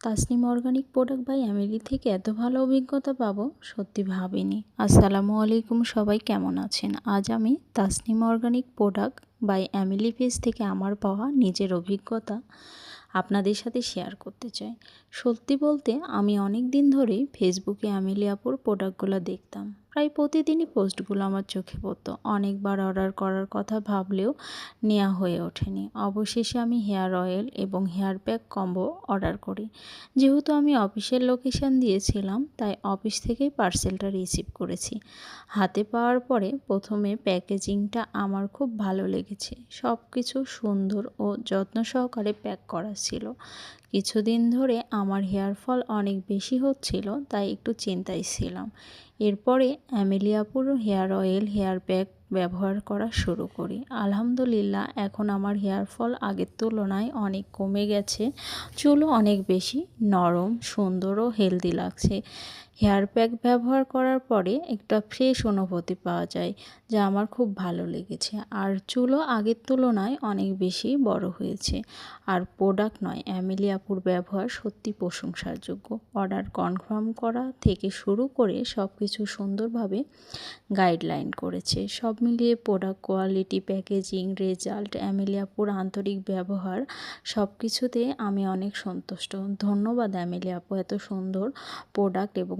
Tasnim organic product by Emily থেকে এত ভালো অভিজ্ঞতা পাবো সত্যি ভাবিনি। আসসালামু আলাইকুম, সবাই কেমন আছেন? আজ আমি Tasnim organic product by Emily page থেকে আমার পাওয়া নিজের অভিজ্ঞতা আপনাদের সাথে শেয়ার করতে চাই। সত্যি বলতে আমি অনেক দিন ধরেই ফেসবুকে অ্যামিলি আপুর প্রোডাক্টগুলো দেখতাম। প্রায় প্রতিদিনই পোস্টগুলো আমার চোখে পড়তো। অনেকবার অর্ডার করার কথা ভাবলেও নেওয়া হয়ে ওঠেনি। অবশেষে আমি হেয়ার অয়েল এবং হেয়ার প্যাক কম্বো অর্ডার করি। যেহেতু আমি অফিসের লোকেশান দিয়েছিলাম, তাই অফিস থেকেই পার্সেলটা রিসিভ করেছি। হাতে পাওয়ার পরে প্রথমে প্যাকেজিংটা আমার খুব ভালো লেগেছে। সব কিছু সুন্দর ও যত্ন সহকারে প্যাক করা ছিল। কিছুদিন ধরে আমার হেয়ার ফল অনেক বেশি হচ্ছিল, তাই একটু চিন্তায় ছিলাম। এরপরে অ্যামিলি আপুর হেয়ার অয়েল, হেয়ার প্যাক ব্যবহার করা শুরু করি। আলহামদুলিল্লাহ, এখন আমার হেয়ার ফল আগের তুলনায় অনেক কমে গেছে। চুলও অনেক বেশি নরম, সুন্দর ও হেলদি লাগছে। হেয়ার প্যাক ব্যবহার করার পরে একটা ফ্রেশ অনুভূতি পাওয়া যায়, যা আমার খুব ভালো লেগেছে। আর চুলও আগের তুলনায় অনেক বেশি বড় হয়েছে। আর প্রোডাক্ট নয়, অ্যামিলি আপুর ব্যবহার সত্যি প্রশংসার যোগ্য। অর্ডার কনফার্ম করা থেকে শুরু করে সব কিছু সুন্দরভাবে গাইডলাইন করেছে। সব মিলিয়ে product quality, packaging, result, Emily আপুর আন্তরিক ব্যবহার সব কিছুতে আমি অনেক সন্তুষ্ট। ধন্যবাদ অ্যামিলি আপু, এত সুন্দর প্রোডাক্ট এবং